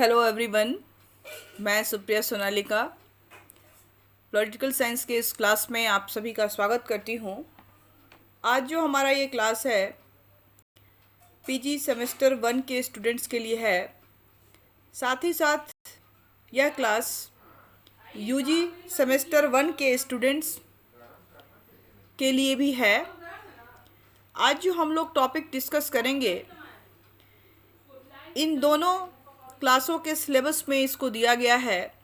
Hello everyone, मैं Supriya Sonalika political science के इस क्लास में आप सभी का स्वागत करती हूँ। आज जो हमारा ये क्लास है पीजी सेमेस्टर 1 के स्टूडेंट्स के लिए है। साथ ही साथ यह क्लास यूजी सेमेस्टर 1 के स्टूडेंट्स के लिए भी है। आज जो हम लोग टॉपिक डिस्कस करेंगे, इन दोनों क्लासों के सिलेबस में इसको दिया गया है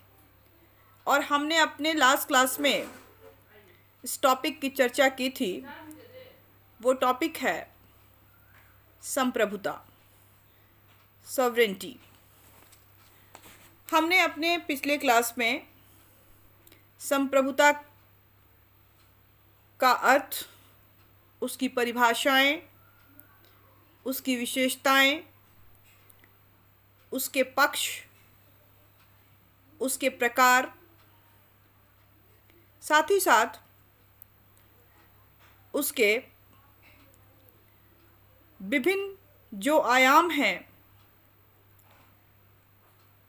और हमने अपने लास्ट क्लास में इस टॉपिक की चर्चा की थी। वो टॉपिक है संप्रभुता, सॉवरेंटी। हमने अपने पिछले क्लास में संप्रभुता का अर्थ, उसकी परिभाषाएं, उसकी विशेषताएं, उसके पक्ष, उसके प्रकार, साथ ही साथ उसके विभिन्न जो आयाम हैं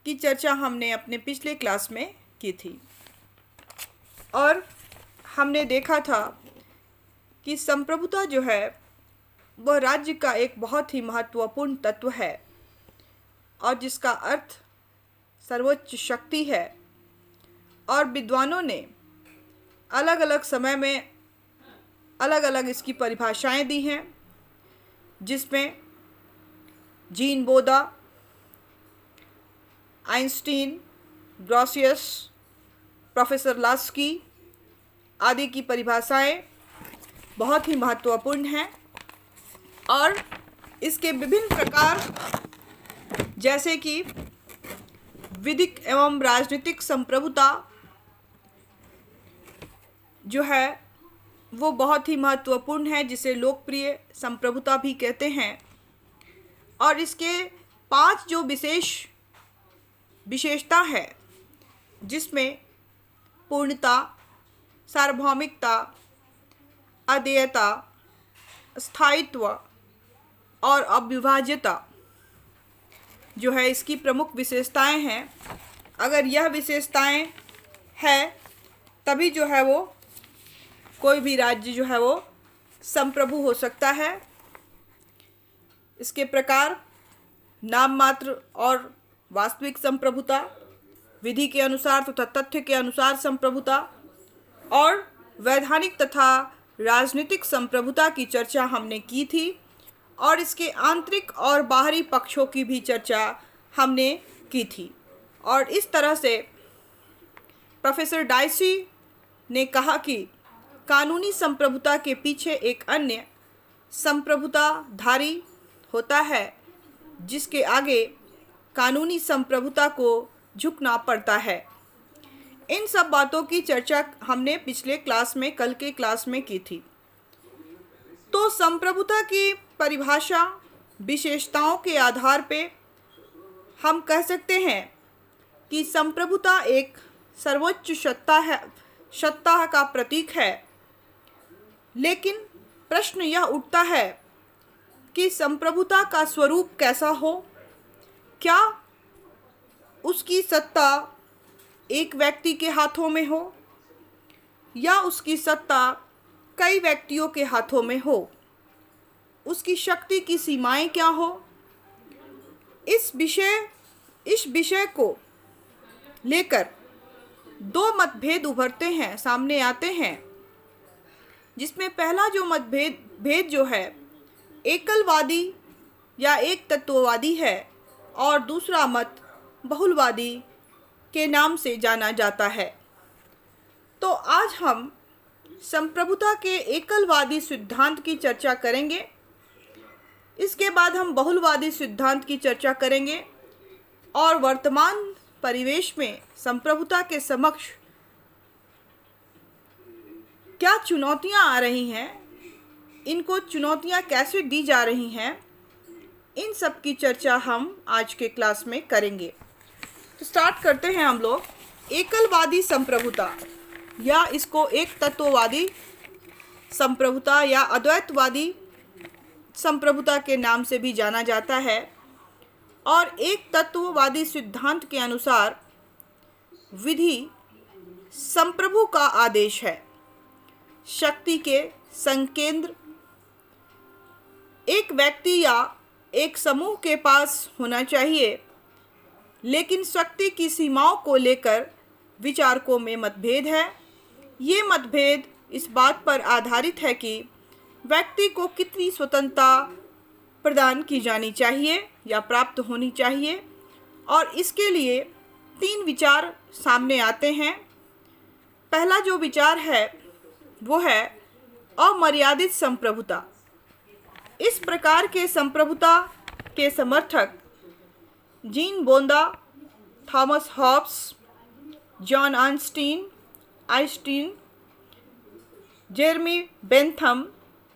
की चर्चा हमने अपने पिछले क्लास में की थी। और हमने देखा था कि संप्रभुता जो है वह राज्य का एक बहुत ही महत्वपूर्ण तत्व है और जिसका अर्थ सर्वोच्च शक्ति है। और विद्वानों ने अलग अलग समय में अलग अलग इसकी परिभाषाएं दी हैं, जिसमें जीन बोदा, आइंस्टीन, ग्रॉसियस, प्रोफेसर लास्की आदि की परिभाषाएं बहुत ही महत्वपूर्ण हैं। और इसके विभिन्न प्रकार जैसे कि विधिक एवं राजनीतिक संप्रभुता जो है वो बहुत ही महत्वपूर्ण है, जिसे लोकप्रिय संप्रभुता भी कहते हैं। और इसके 5 जो विशेषता है, जिसमें पूर्णता, सार्वभौमिकता, अदेयता, स्थायित्व और अविभाज्यता जो है इसकी प्रमुख विशेषताएं हैं। अगर यह विशेषताएं हैं तभी जो है वो कोई भी राज्य जो है वो संप्रभु हो सकता है। इसके प्रकार नाम मात्र और वास्तविक संप्रभुता, विधि के अनुसार तथा तथ्य के अनुसार संप्रभुता और वैधानिक तथा राजनीतिक संप्रभुता की चर्चा हमने की थी। और इसके आंतरिक और बाहरी पक्षों की भी चर्चा हमने की थी। और इस तरह से प्रोफेसर डाइसी ने कहा कि कानूनी संप्रभुता के पीछे एक अन्य संप्रभुताधारी होता है, जिसके आगे कानूनी संप्रभुता को झुकना पड़ता है। इन सब बातों की चर्चा हमने पिछले क्लास में, कल के क्लास में की थी। तो संप्रभुता की परिभाषा, विशेषताओं के आधार पे हम कह सकते हैं कि संप्रभुता एक सर्वोच्च सत्ता का प्रतीक है। लेकिन प्रश्न यह उठता है कि संप्रभुता का स्वरूप कैसा हो? क्या उसकी सत्ता एक व्यक्ति के हाथों में हो या उसकी सत्ता कई व्यक्तियों के हाथों में हो? उसकी शक्ति की सीमाएं क्या हो? इस विषय को लेकर 2 मतभेद उभरते हैं, सामने आते हैं। जिसमें पहला जो मतभेद जो है एकलवादी या एक तत्ववादी है और दूसरा मत बहुलवादी के नाम से जाना जाता है। तो आज हम संप्रभुता के एकलवादी सिद्धांत की चर्चा करेंगे। इसके बाद हम बहुलवादी सिद्धांत की चर्चा करेंगे और वर्तमान परिवेश में संप्रभुता के समक्ष क्या चुनौतियां आ रही हैं, इनको चुनौतियां कैसे दी जा रही हैं, इन सब की चर्चा हम आज के क्लास में करेंगे। तो स्टार्ट करते हैं हम लोग। एकलवादी संप्रभुता या इसको एक तत्ववादी संप्रभुता या अद्वैतवादी संप्रभुता के नाम से भी जाना जाता है। और एक तत्ववादी सिद्धांत के अनुसार विधि संप्रभु का आदेश है। शक्ति के संकेंद्र एक व्यक्ति या एक समूह के पास होना चाहिए, लेकिन शक्ति की सीमाओं को लेकर विचारकों में मतभेद है। ये मतभेद इस बात पर आधारित है कि व्यक्ति को कितनी स्वतंत्रता प्रदान की जानी चाहिए या प्राप्त होनी चाहिए, और इसके लिए 3 विचार सामने आते हैं। पहला जो विचार है वो है अमर्यादित संप्रभुता। इस प्रकार के संप्रभुता के समर्थक जीन बोंदा, Thomas Hobbes, John Einstein, Jeremy Bentham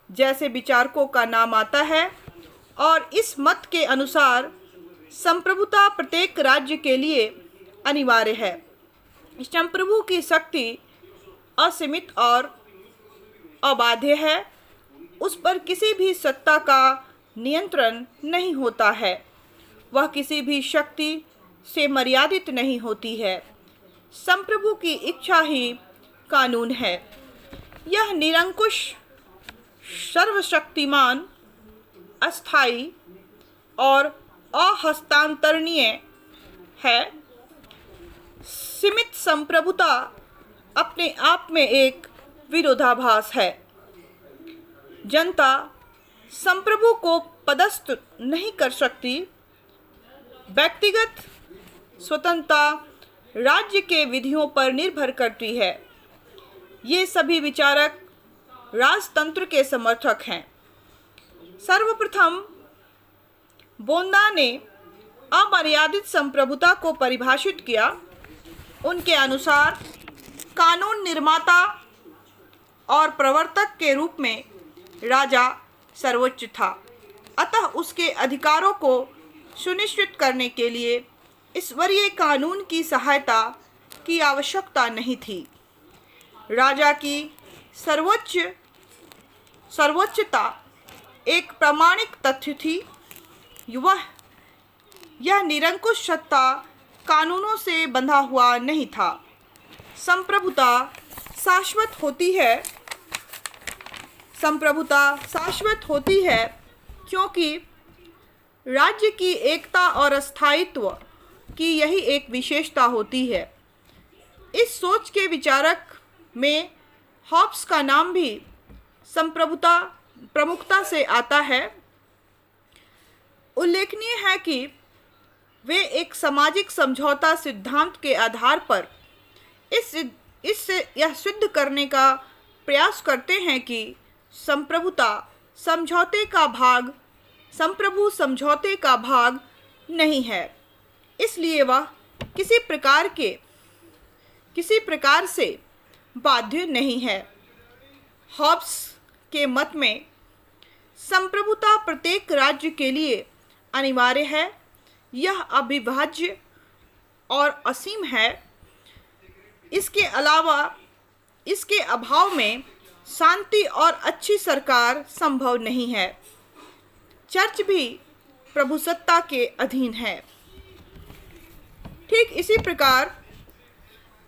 जैसे विचारकों का नाम आता है, और इस मत के अनुसार संप्रभुता प्रत्येक राज्य के लिए अनिवार्य है। संप्रभु की शक्ति असीमित और अबाध्य है। उस पर किसी भी सत्ता का नियंत्रण नहीं होता है। वह किसी भी शक्ति से मर्यादित नहीं होती है। संप्रभु की इच्छा ही कानून है। यह निरंकुश, सर्वशक्तिमान, अस्थायी और अहस्तांतरणीय है। सीमित संप्रभुता अपने आप में एक विरोधाभास है। जनता संप्रभु को पदस्थ नहीं कर सकती। व्यक्तिगत स्वतंत्रता राज्य के विधियों पर निर्भर करती है। ये सभी विचारक राजतंत्र के समर्थक हैं। सर्वप्रथम बोंदा ने अमर्यादित संप्रभुता को परिभाषित किया। उनके अनुसार कानून निर्माता और प्रवर्तक के रूप में राजा सर्वोच्च था, अतः उसके अधिकारों को सुनिश्चित करने के लिए ईश्वरीय कानून की सहायता की आवश्यकता नहीं थी। राजा की सर्वोच्चता एक प्रामाणिक तथ्य थी। यह निरंकुश सत्ता कानूनों से बंधा हुआ नहीं था। संप्रभुता शाश्वत होती है क्योंकि राज्य की एकता और स्थायित्व की यही एक विशेषता होती है। इस सोच के विचारक में हॉब्स का नाम भी संप्रभुता प्रमुखता से आता है। उल्लेखनीय है कि वे एक सामाजिक समझौता सिद्धांत के आधार पर इससे यह सिद्ध करने का प्रयास करते हैं कि संप्रभु समझौते का भाग नहीं है, इसलिए वह किसी प्रकार से बाध्य नहीं है। हॉब्स के मत में संप्रभुता प्रत्येक राज्य के लिए अनिवार्य है। यह अविभाज्य और असीम है। इसके अभाव में शांति और अच्छी सरकार संभव नहीं है। चर्च भी प्रभुसत्ता के अधीन है। ठीक इसी प्रकार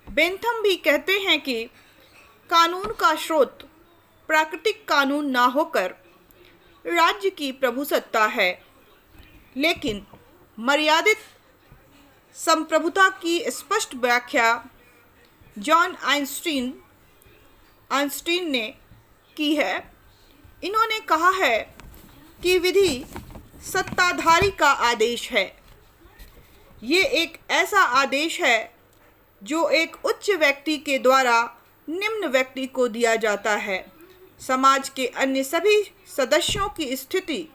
बेंथम भी कहते हैं कि कानून का स्रोत प्राकृतिक कानून ना होकर राज्य की प्रभुसत्ता है, लेकिन मर्यादित संप्रभुता की स्पष्ट व्याख्या जॉन आइंस्टीन ने की है। इन्होंने कहा है कि विधि सत्ताधारी का आदेश है। ये एक ऐसा आदेश है जो एक उच्च व्यक्ति के द्वारा निम्न व्यक्ति को दिया जाता है। समाज के अन्य सभी सदस्यों की स्थिति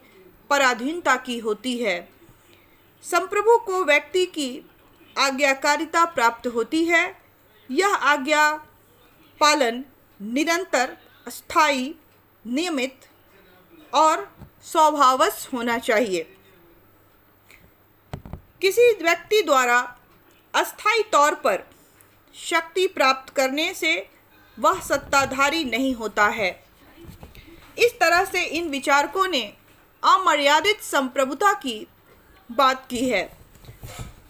पराधीनता की होती है। संप्रभु को व्यक्ति की आज्ञाकारिता प्राप्त होती है। यह आज्ञा पालन निरंतर, स्थायी, नियमित और स्वभावश होना चाहिए। किसी व्यक्ति द्वारा अस्थायी तौर पर शक्ति प्राप्त करने से वह सत्ताधारी नहीं होता है। इस तरह से इन विचारकों ने अमर्यादित संप्रभुता की बात की है।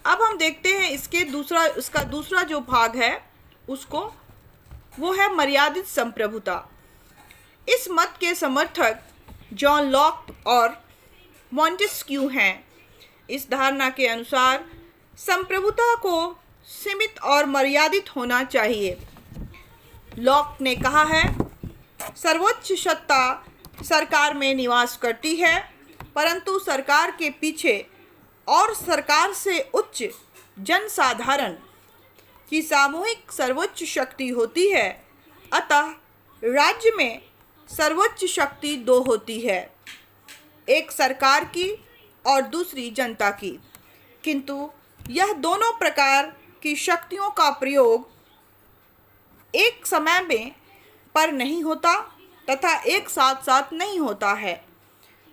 अब हम देखते हैं इसका दूसरा जो भाग है उसको, वो है मर्यादित संप्रभुता। इस मत के समर्थक जॉन लॉक और मॉन्टेस्क्यू हैं। इस धारणा के अनुसार संप्रभुता को सीमित और मर्यादित होना चाहिए। लॉक ने कहा है, सर्वोच्च सत्ता सरकार में निवास करती है, परंतु सरकार के पीछे और सरकार से उच्च जनसाधारण की सामूहिक सर्वोच्च शक्ति होती है। अतः राज्य में सर्वोच्च शक्ति दो होती है, एक सरकार की और दूसरी जनता की, किंतु यह दोनों प्रकार की शक्तियों का प्रयोग एक समय में पर नहीं होता तथा एक साथ साथ नहीं होता है।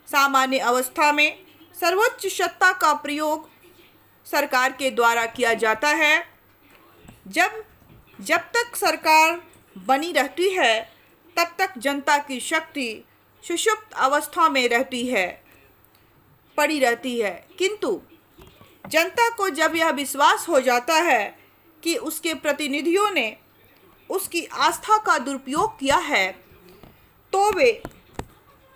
सामान्य अवस्था में सर्वोच्च सत्ता का प्रयोग सरकार के द्वारा किया जाता है। जब तक सरकार बनी रहती है तब तक जनता की शक्ति सुषुप्त अवस्था में पड़ी रहती है, किंतु जनता को जब यह विश्वास हो जाता है कि उसके प्रतिनिधियों ने उसकी आस्था का दुरुपयोग किया है, तो वे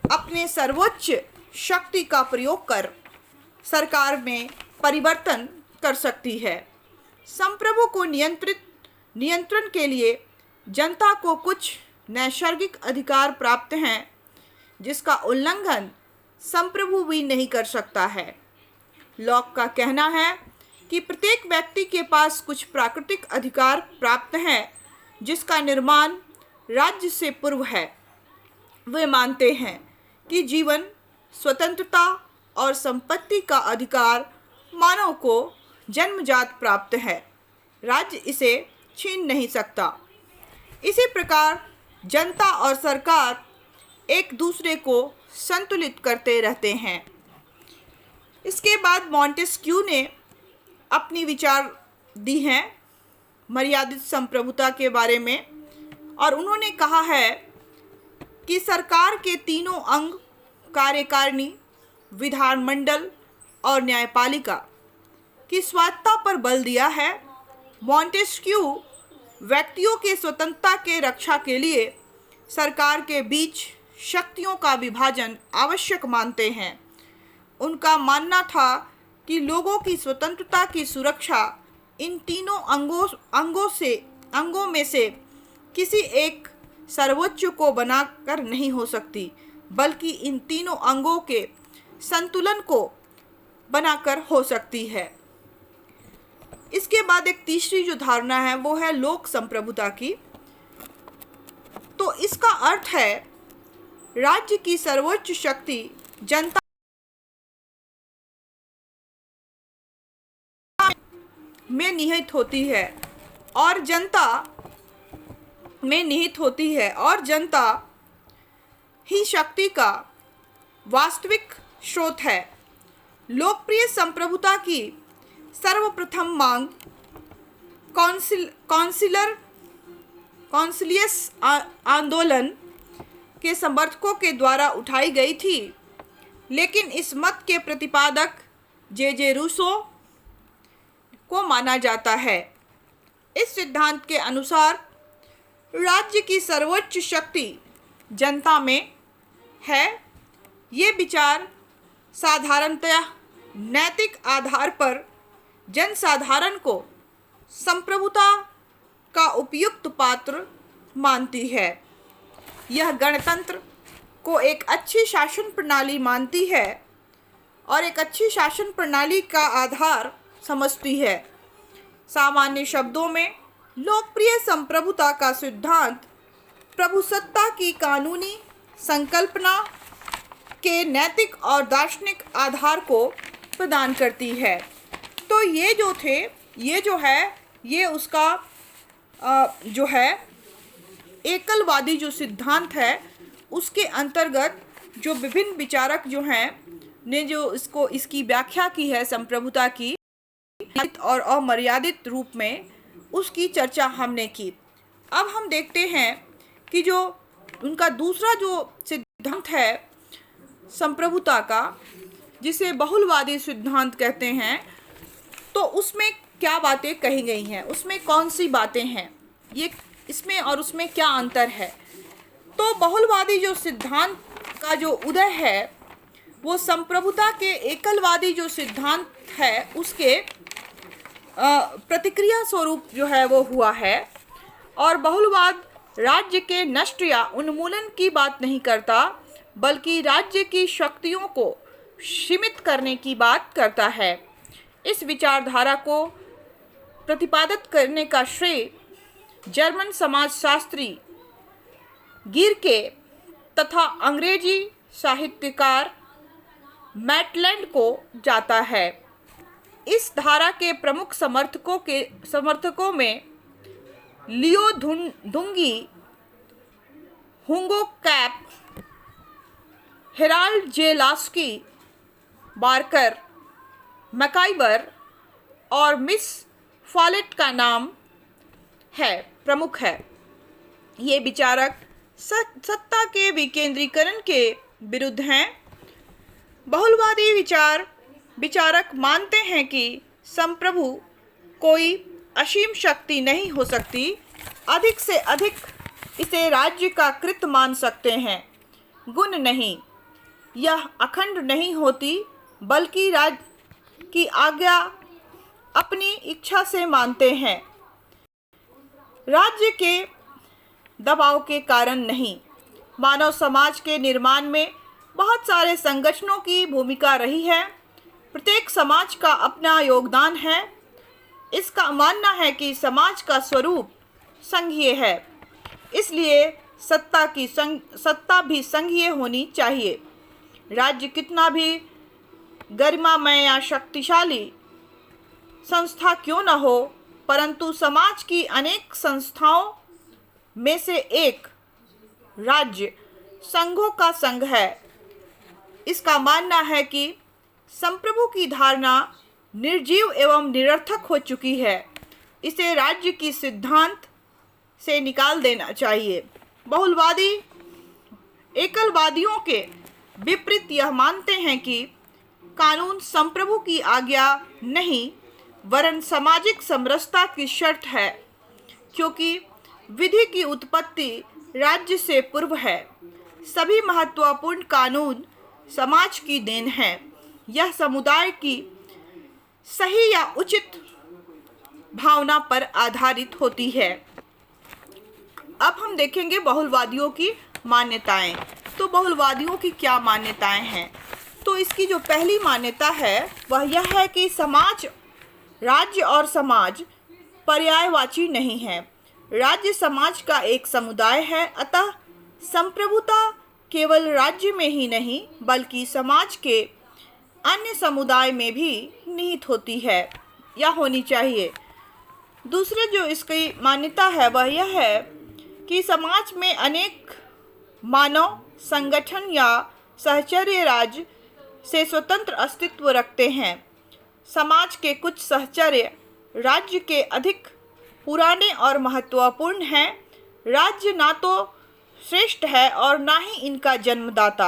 अपने सर्वोच्च शक्ति का प्रयोग कर सरकार में परिवर्तन कर सकती है। संप्रभु को नियंत्रण के लिए जनता को कुछ नैसर्गिक अधिकार प्राप्त हैं, जिसका उल्लंघन संप्रभु भी नहीं कर सकता है। लॉक का कहना है कि प्रत्येक व्यक्ति के पास कुछ प्राकृतिक अधिकार प्राप्त हैं, जिसका निर्माण राज्य से पूर्व है। वे मानते हैं कि जीवन, स्वतंत्रता और संपत्ति का अधिकार मानव को जन्मजात प्राप्त है, राज्य इसे छीन नहीं सकता। इसी प्रकार जनता और सरकार एक दूसरे को संतुलित करते रहते हैं। इसके बाद मॉन्टेस्क्यू ने अपनी विचार दी हैं मर्यादित संप्रभुता के बारे में, और उन्होंने कहा है कि सरकार के तीनों अंग, कार्यकारिणी, विधानमंडल और न्यायपालिका की स्वायत्तता पर बल दिया है। मॉन्टेस्क्यू व्यक्तियों के स्वतंत्रता के रक्षा के लिए सरकार के बीच शक्तियों का विभाजन आवश्यक मानते हैं। उनका मानना था कि लोगों की स्वतंत्रता की सुरक्षा इन तीनों अंगों में से किसी एक सर्वोच्च को बनाकर नहीं हो सकती, बल्कि इन तीनों अंगों के संतुलन को बनाकर हो सकती है। इसके बाद एक तीसरी जो धारणा है वो है लोक संप्रभुता की। तो इसका अर्थ है राज्य की सर्वोच्च शक्ति जनता में निहित होती है और जनता ही शक्ति का वास्तविक स्रोत है। लोकप्रिय संप्रभुता की सर्वप्रथम मांग कॉन्सिलियस आंदोलन के समर्थकों के द्वारा उठाई गई थी, लेकिन इस मत के प्रतिपादक जे रूसो को माना जाता है। इस सिद्धांत के अनुसार राज्य की सर्वोच्च शक्ति जनता में है। ये विचार साधारणतया नैतिक आधार पर जनसाधारण को संप्रभुता का उपयुक्त पात्र मानती है। यह गणतंत्र को एक अच्छी शासन प्रणाली मानती है और एक अच्छी शासन प्रणाली का आधार समझती है। सामान्य शब्दों में लोकप्रिय संप्रभुता का सिद्धांत प्रभुसत्ता की कानूनी संकल्पना के नैतिक और दार्शनिक आधार को प्रदान करती है। तो ये उसका जो है एकलवादी जो सिद्धांत है, उसके अंतर्गत जो विभिन्न विचारक जो हैं ने जो इसकी व्याख्या की है संप्रभुता की और अमर्यादित रूप में, उसकी चर्चा हमने की। अब हम देखते हैं कि जो उनका दूसरा जो सिद्धांत है संप्रभुता का, जिसे बहुलवादी सिद्धांत कहते हैं, तो उसमें क्या बातें कही गई हैं, उसमें कौन सी बातें हैं, ये इसमें और उसमें क्या अंतर है। तो बहुलवादी जो सिद्धांत का जो उदय है वो संप्रभुता के एकलवादी जो सिद्धांत है उसके प्रतिक्रिया स्वरूप जो है वो हुआ है। और बहुलवाद राज्य के नष्ट या उन्मूलन की बात नहीं करता, बल्कि राज्य की शक्तियों को सीमित करने की बात करता है। इस विचारधारा को प्रतिपादित करने का श्रेय जर्मन समाजशास्त्री गिरके तथा अंग्रेजी साहित्यकार मैटलैंड को जाता है। इस धारा के प्रमुख समर्थकों में लियो दुंगी, हुंगो कैप, हेराल्ड जे लास्की, बार्कर, मैकाइवर और मिस फॉलेट का नाम है, प्रमुख है। ये विचारक सत्ता के विकेंद्रीकरण के विरुद्ध हैं। बहुलवादी विचारक मानते हैं कि संप्रभु कोई असीम शक्ति नहीं हो सकती, अधिक से अधिक इसे राज्य का कृत मान सकते हैं, गुण नहीं। यह अखंड नहीं होती, बल्कि राज्य की आज्ञा अपनी इच्छा से मानते हैं, राज्य के दबाव के कारण नहीं। मानव समाज के निर्माण में बहुत सारे संगठनों की भूमिका रही है। प्रत्येक समाज का अपना योगदान है। इसका मानना है कि समाज का स्वरूप संघीय है, इसलिए सत्ता भी संघीय होनी चाहिए। राज्य कितना भी गरिमामय या शक्तिशाली संस्था क्यों न हो, परंतु समाज की अनेक संस्थाओं में से एक राज्य संघों का संघ है। इसका मानना है कि संप्रभु की धारणा निर्जीव एवं निरर्थक हो चुकी है, इसे राज्य की सिद्धांत से निकाल देना चाहिए। बहुलवादी एकलवादियों के विपरीत यह मानते हैं कि कानून संप्रभु की आज्ञा नहीं, वरन सामाजिक समरसता की शर्त है, क्योंकि विधि की उत्पत्ति राज्य से पूर्व है। सभी महत्वपूर्ण कानून समाज की देन है। यह समुदाय की सही या उचित भावना पर आधारित होती है। अब हम देखेंगे बहुलवादियों की मान्यताएं। तो बहुलवादियों की क्या मान्यताएं हैं? तो इसकी जो पहली मान्यता है वह यह है कि राज्य और समाज पर्यायवाची नहीं है। राज्य समाज का एक समुदाय है, अतः संप्रभुता केवल राज्य में ही नहीं बल्कि समाज के अन्य समुदाय में भी निहित होती है या होनी चाहिए। दूसरे जो इसकी मान्यता है वह यह है कि समाज में अनेक मानव संगठन या सहचर्य राज्य से स्वतंत्र अस्तित्व रखते हैं। समाज के कुछ सहचर्य राज्य के अधिक पुराने और महत्वपूर्ण हैं। राज्य ना तो श्रेष्ठ है और ना ही इनका जन्मदाता,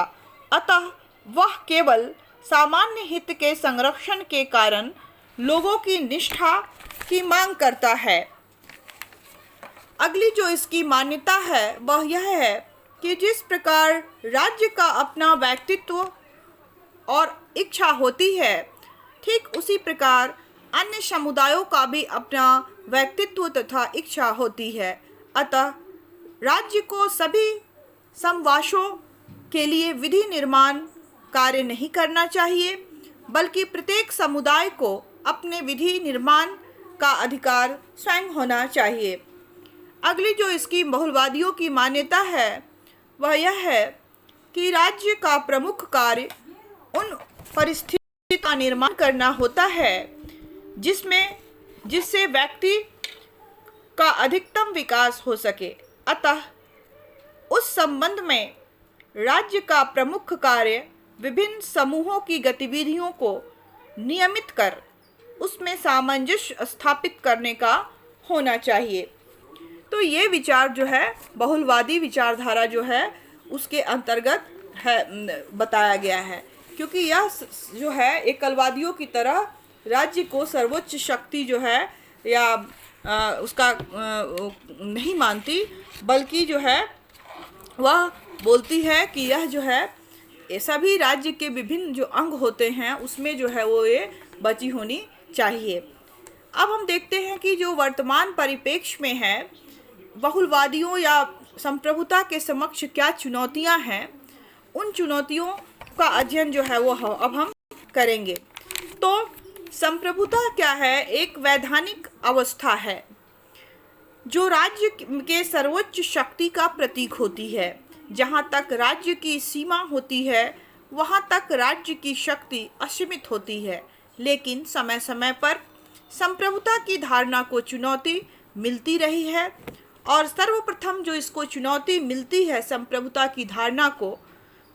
अतः वह केवल सामान्य हित के संरक्षण के कारण लोगों की निष्ठा की मांग करता है। अगली जो इसकी मान्यता है वह यह है कि जिस प्रकार राज्य का अपना व्यक्तित्व और इच्छा होती है, ठीक उसी प्रकार अन्य समुदायों का भी अपना व्यक्तित्व तथा इच्छा होती है। अतः राज्य को सभी समवासों के लिए विधि निर्माण कार्य नहीं करना चाहिए, बल्कि प्रत्येक समुदाय को अपने विधि निर्माण का अधिकार स्वयं होना चाहिए। अगली जो इसकी बहुलवादियों की मान्यता है वह यह है कि राज्य का प्रमुख कार्य उन परिस्थितियों का निर्माण करना होता है जिससे व्यक्ति का अधिकतम विकास हो सके। अतः उस संबंध में राज्य का प्रमुख कार्य विभिन्न समूहों की गतिविधियों को नियमित कर उसमें सामंजस्य स्थापित करने का होना चाहिए। तो ये विचार जो है बहुलवादी विचारधारा जो है उसके अंतर्गत है बताया गया है। क्योंकि यह जो है एकलवादियों की तरह राज्य को सर्वोच्च शक्ति जो है या उसका नहीं मानती, बल्कि जो है वह बोलती है कि यह जो है सभी राज्य के विभिन्न जो अंग होते हैं उसमें जो है वो ये बची होनी चाहिए। अब हम देखते हैं कि जो वर्तमान परिप्रेक्ष्य में है, बहुलवादियों या संप्रभुता के समक्ष क्या चुनौतियां हैं, उन चुनौतियों का अध्ययन जो है वो अब हम करेंगे। तो संप्रभुता क्या है? एक वैधानिक अवस्था है जो राज्य के सर्वोच्च शक्ति का प्रतीक होती है। जहाँ तक राज्य की सीमा होती है वहाँ तक राज्य की शक्ति असीमित होती है, लेकिन समय समय पर संप्रभुता की धारणा को चुनौती मिलती रही है। और सर्वप्रथम जो इसको चुनौती मिलती है संप्रभुता की धारणा को,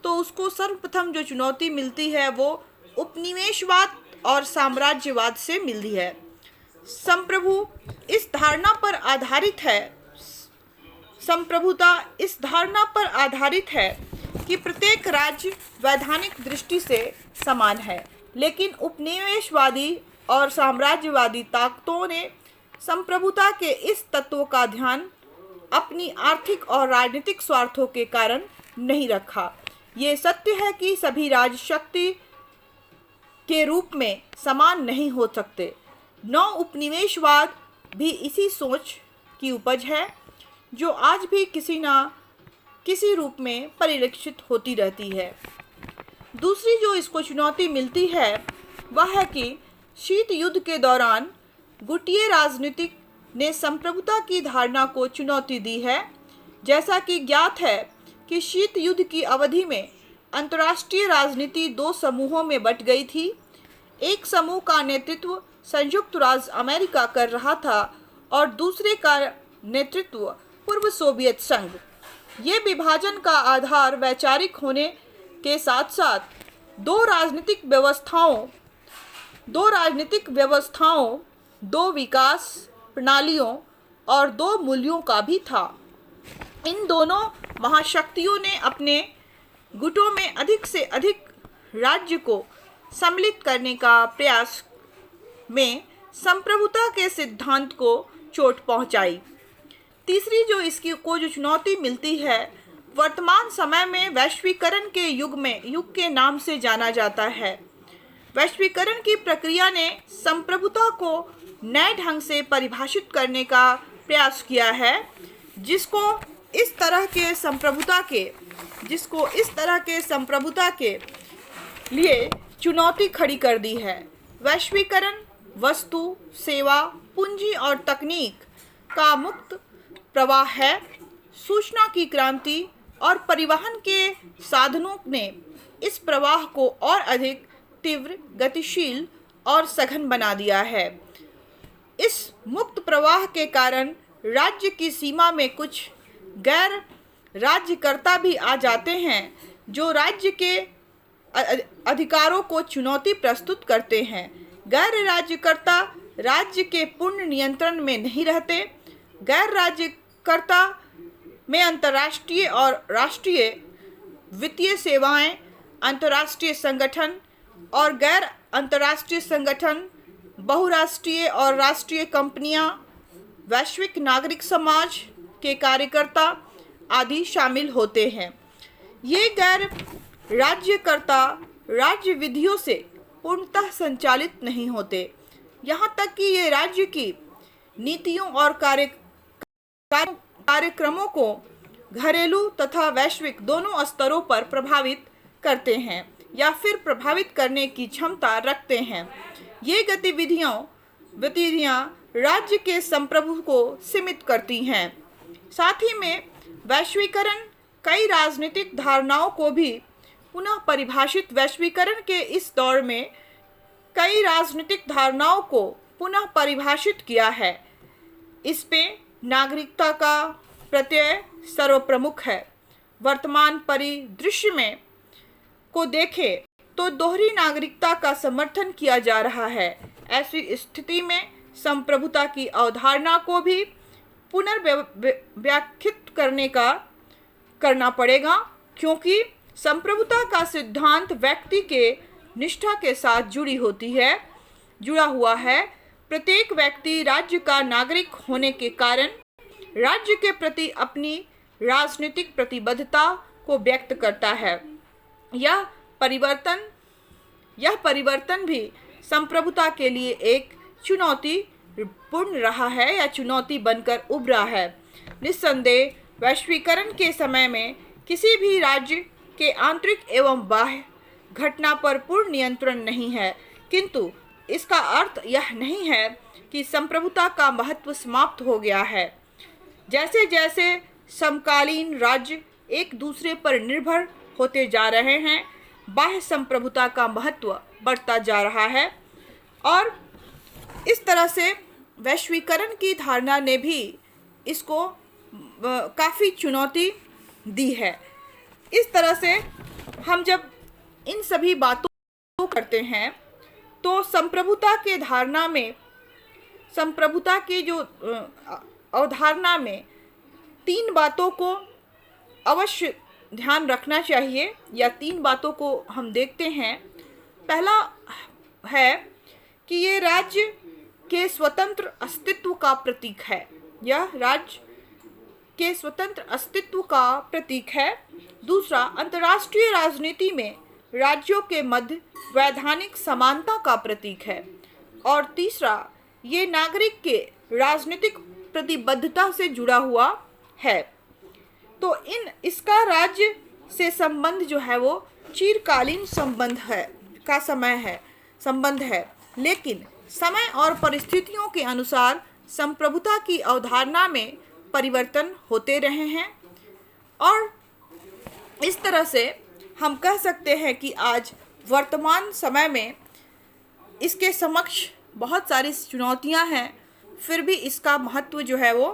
तो उसको सर्वप्रथम जो चुनौती मिलती है वो उपनिवेशवाद और साम्राज्यवाद से मिलती है। संप्रभु इस धारणा पर आधारित है, संप्रभुता इस धारणा पर आधारित है कि प्रत्येक राज्य वैधानिक दृष्टि से समान है, लेकिन उपनिवेशवादी और साम्राज्यवादी ताकतों ने संप्रभुता के इस तत्व का ध्यान अपनी आर्थिक और राजनीतिक स्वार्थों के कारण नहीं रखा। ये सत्य है कि सभी राज्य शक्ति के रूप में समान नहीं हो सकते। नौ उपनिवेशवाद भी इसी सोच की उपज है जो आज भी किसी न किसी रूप में परिलक्षित होती रहती है। दूसरी जो इसको चुनौती मिलती है वह है कि शीत युद्ध के दौरान गुटीय राजनीतिक ने संप्रभुता की धारणा को चुनौती दी है। जैसा कि ज्ञात है कि शीत युद्ध की अवधि में अंतर्राष्ट्रीय राजनीति दो समूहों में बट गई थी। एक समूह का नेतृत्व संयुक्त राज्य अमेरिका कर रहा था और दूसरे का नेतृत्व पूर्व सोवियत संघ। ये विभाजन का आधार वैचारिक होने के साथ साथ दो राजनीतिक व्यवस्थाओं, दो विकास प्रणालियों और दो मूल्यों का भी था। इन दोनों महाशक्तियों ने अपने गुटों में अधिक से अधिक राज्य को सम्मिलित करने का प्रयास में संप्रभुता के सिद्धांत को चोट पहुंचाई। तीसरी जो जो चुनौती मिलती है, वर्तमान समय में वैश्वीकरण के युग के नाम से जाना जाता है। वैश्वीकरण की प्रक्रिया ने संप्रभुता को नए ढंग से परिभाषित करने का प्रयास किया है, जिसको इस तरह के संप्रभुता के लिए चुनौती खड़ी कर दी है। वैश्वीकरण वस्तु, सेवा, पूंजी और तकनीक का मुक्त प्रवाह है। सूचना की क्रांति और परिवहन के साधनों ने इस प्रवाह को और अधिक तीव्र, गतिशील और सघन बना दिया है। इस मुक्त प्रवाह के कारण राज्य की सीमा में कुछ गैर राज्यकर्ता भी आ जाते हैं जो राज्य के अधिकारों को चुनौती प्रस्तुत करते हैं। गैर राज्यकर्ता राज्य के पूर्ण नियंत्रण में नहीं रहते। गैर राज्यकर्ता में अंतर्राष्ट्रीय और राष्ट्रीय वित्तीय सेवाएं, अंतर्राष्ट्रीय संगठन और गैर अंतर्राष्ट्रीय संगठन, बहुराष्ट्रीय और राष्ट्रीय कंपनियां, वैश्विक नागरिक समाज के कार्यकर्ता आदि शामिल होते हैं। ये गैर राज्यकर्ता राज्य विधियों से पूर्णतः संचालित नहीं होते, यहाँ तक कि ये राज्य की नीतियों और कार्यक्रमों को घरेलू तथा वैश्विक दोनों स्तरों पर प्रभावित करते हैं या फिर प्रभावित करने की क्षमता रखते हैं। ये गतिविधियां राज्य के संप्रभु को सीमित करती हैं। साथ ही में वैश्वीकरण कई राजनीतिक धारणाओं को भी पुनः परिभाषित वैश्वीकरण के इस दौर में कई राजनीतिक धारणाओं को पुनः परिभाषित किया है। इस पे नागरिकता का प्रत्यय सर्वप्रमुख है। वर्तमान परिदृश्य में को देखें तो दोहरी नागरिकता का समर्थन किया जा रहा है। ऐसी स्थिति में संप्रभुता की अवधारणा को भी पुनर्व्याख्यात करना पड़ेगा, क्योंकि संप्रभुता का सिद्धांत व्यक्ति के निष्ठा के साथ जुड़ा हुआ है। प्रत्येक व्यक्ति राज्य का नागरिक होने के कारण राज्य के प्रति अपनी राजनीतिक प्रतिबद्धता को व्यक्त करता है। यह परिवर्तन भी संप्रभुता के लिए एक चुनौतीपूर्ण रहा है या चुनौती बनकर उभरा है। निस्संदेह वैश्वीकरण के समय में किसी भी राज्य के आंतरिक एवं बाह्य घटना पर पूर्ण नियंत्रण नहीं है, किंतु इसका अर्थ यह नहीं है कि संप्रभुता का महत्व समाप्त हो गया है। जैसे जैसे समकालीन राज्य एक दूसरे पर निर्भर होते जा रहे हैं, बाह्य संप्रभुता का महत्व बढ़ता जा रहा है और इस तरह से वैश्वीकरण की धारणा ने भी इसको काफ़ी चुनौती दी है। इस तरह से हम जब इन सभी बातों को करते हैं तो संप्रभुता के धारणा में, संप्रभुता की जो अवधारणा में 3 बातों को अवश्य ध्यान रखना चाहिए या 3 बातों को हम देखते हैं। पहला है कि ये राज्य के स्वतंत्र अस्तित्व का प्रतीक है। यह राज्य के स्वतंत्र अस्तित्व का प्रतीक है। दूसरा, अंतर्राष्ट्रीय राजनीति में राज्यों के मध्य वैधानिक समानता का प्रतीक है। और तीसरा, ये नागरिक के राजनीतिक प्रतिबद्धता से जुड़ा हुआ है। तो इसका राज्य से संबंध जो है वो चिरकालीन संबंध है, लेकिन समय और परिस्थितियों के अनुसार संप्रभुता की अवधारणा में परिवर्तन होते रहे हैं। और इस तरह से हम कह सकते हैं कि आज वर्तमान समय में इसके समक्ष बहुत सारी चुनौतियां हैं, फिर भी इसका महत्व जो है वो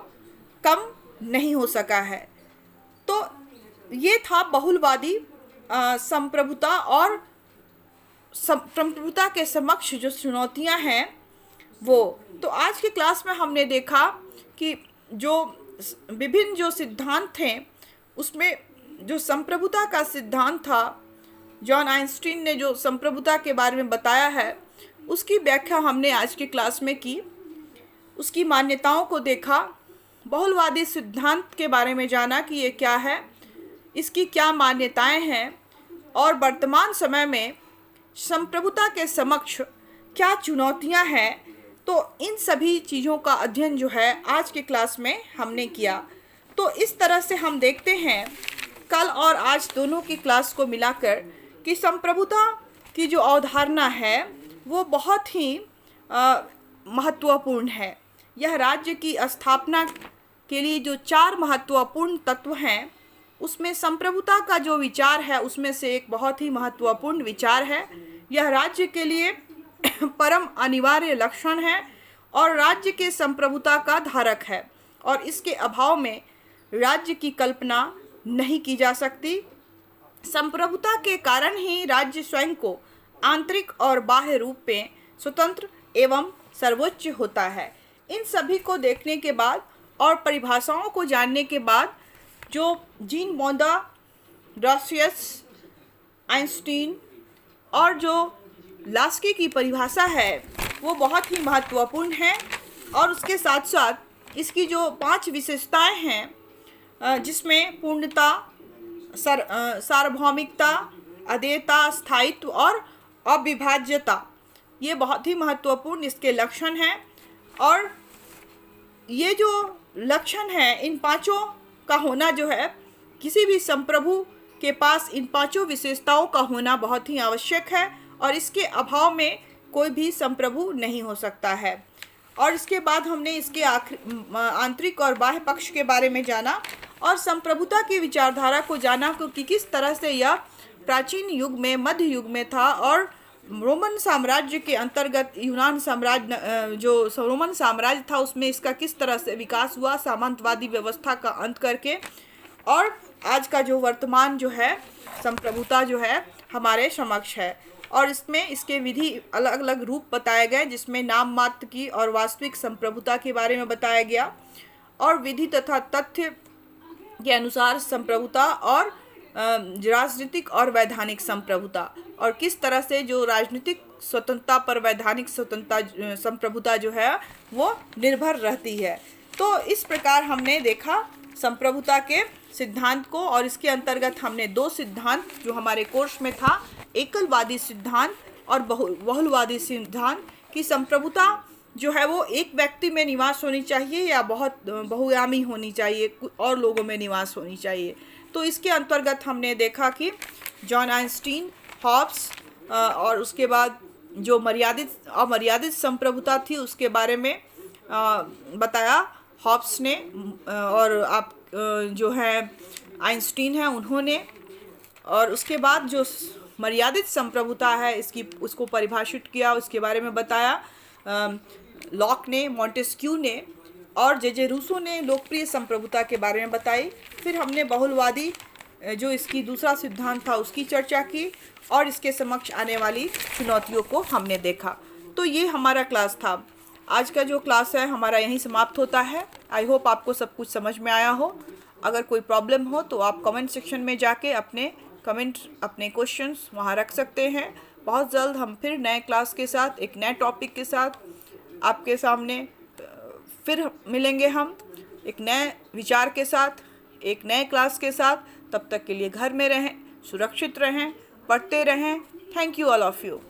कम नहीं हो सका है। तो ये था बहुलवादी संप्रभुता और संप्रभुता के समक्ष जो चुनौतियां हैं वो। तो आज की क्लास में हमने देखा कि जो विभिन्न जो सिद्धांत थे उसमें जो संप्रभुता का सिद्धांत था, जॉन आइंस्टीन ने जो संप्रभुता के बारे में बताया है, उसकी व्याख्या हमने आज की क्लास में की। उसकी मान्यताओं को देखा, बहुलवादी सिद्धांत के बारे में जाना कि ये क्या है, इसकी क्या मान्यताएं हैं और वर्तमान समय में संप्रभुता के समक्ष क्या चुनौतियां हैं। तो इन सभी चीज़ों का अध्ययन जो है आज के क्लास में हमने किया। तो इस तरह से हम देखते हैं कल और आज दोनों की क्लास को मिलाकर कि संप्रभुता की जो अवधारणा है वो बहुत ही महत्वपूर्ण है। यह राज्य की स्थापना के लिए जो 4 महत्वपूर्ण तत्व हैं उसमें संप्रभुता का जो विचार है उसमें से एक बहुत ही महत्वपूर्ण विचार है। यह राज्य के लिए परम अनिवार्य लक्षण है और राज्य के संप्रभुता का धारक है और इसके अभाव में राज्य की कल्पना नहीं की जा सकती। संप्रभुता के कारण ही राज्य स्वयं को आंतरिक और बाह्य रूप में स्वतंत्र एवं सर्वोच्च होता है। इन सभी को देखने के बाद और परिभाषाओं को जानने के बाद जो जीन मोंदा, ग्रासियस, आइंस्टीन और जो लास्की की परिभाषा है वो बहुत ही महत्वपूर्ण है। और उसके साथ साथ इसकी जो 5 विशेषताएं हैं जिसमें पूर्णता, सार्वभौमिकता, अद्वैतता, स्थायित्व और अविभाज्यता, ये बहुत ही महत्वपूर्ण इसके लक्षण हैं। और ये जो लक्षण है, इन 5 का होना जो है, किसी भी संप्रभु के पास इन 5 विशेषताओं का होना बहुत ही आवश्यक है और इसके अभाव में कोई भी संप्रभु नहीं हो सकता है। और इसके बाद हमने इसके आंतरिक और बाह्य पक्ष के बारे में जाना और संप्रभुता की विचारधारा को जाना कि किस तरह से यह प्राचीन युग में, मध्य युग में था और रोमन साम्राज्य के अंतर्गत यूनान साम्राज्य, जो रोमन साम्राज्य था उसमें इसका किस तरह से विकास हुआ सामंतवादी व्यवस्था का अंत करके, और आज का जो वर्तमान जो है संप्रभुता जो है हमारे समक्ष है। और इसमें इसके विधि अलग अलग रूप बताए गए जिसमें नाम मात्र की और वास्तविक संप्रभुता के बारे में बताया गया और विधि तथा तथ्य के अनुसार संप्रभुता और राजनीतिक और वैधानिक संप्रभुता, और किस तरह से जो राजनीतिक स्वतंत्रता पर वैधानिक स्वतंत्रता संप्रभुता जो है वो निर्भर रहती है। तो इस प्रकार हमने देखा संप्रभुता के सिद्धांत को, और इसके अंतर्गत हमने दो सिद्धांत जो हमारे कोर्स में था, एकलवादी सिद्धांत और बहुलवादी सिद्धांत, की संप्रभुता जो है वो एक व्यक्ति में निवास होनी चाहिए या बहुत बहुआयामी होनी चाहिए, और लोगों में निवास होनी चाहिए। तो इसके अंतर्गत हमने देखा कि जॉन आइंस्टीन, हॉब्स, और उसके बाद जो अमर्यादित संप्रभुता थी उसके बारे में बताया हॉब्स ने, और आप जो है आइंस्टीन है उन्होंने। और उसके बाद जो मर्यादित संप्रभुता है उसको परिभाषित किया, उसके बारे में बताया लॉक ने, मॉन्टेस्क्यू ने, और जे रूसो ने लोकप्रिय संप्रभुता के बारे में बताई। फिर हमने बहुलवादी जो इसकी दूसरा सिद्धांत था उसकी चर्चा की, और इसके समक्ष आने वाली चुनौतियों को हमने देखा। तो ये हमारा क्लास था। आज का जो क्लास है हमारा यहीं समाप्त होता है। आई होप आपको सब कुछ समझ में आया हो। अगर कोई प्रॉब्लम हो तो आप कमेंट सेक्शन में जाके अपने क्वेश्चंस वहाँ रख सकते हैं। बहुत जल्द हम फिर नए क्लास के साथ, एक नए टॉपिक के साथ आपके सामने फिर मिलेंगे, हम एक नए विचार के साथ, एक नए क्लास के साथ। तब तक के लिए घर में रहें, सुरक्षित रहें, पढ़ते रहें। Thank you all of you.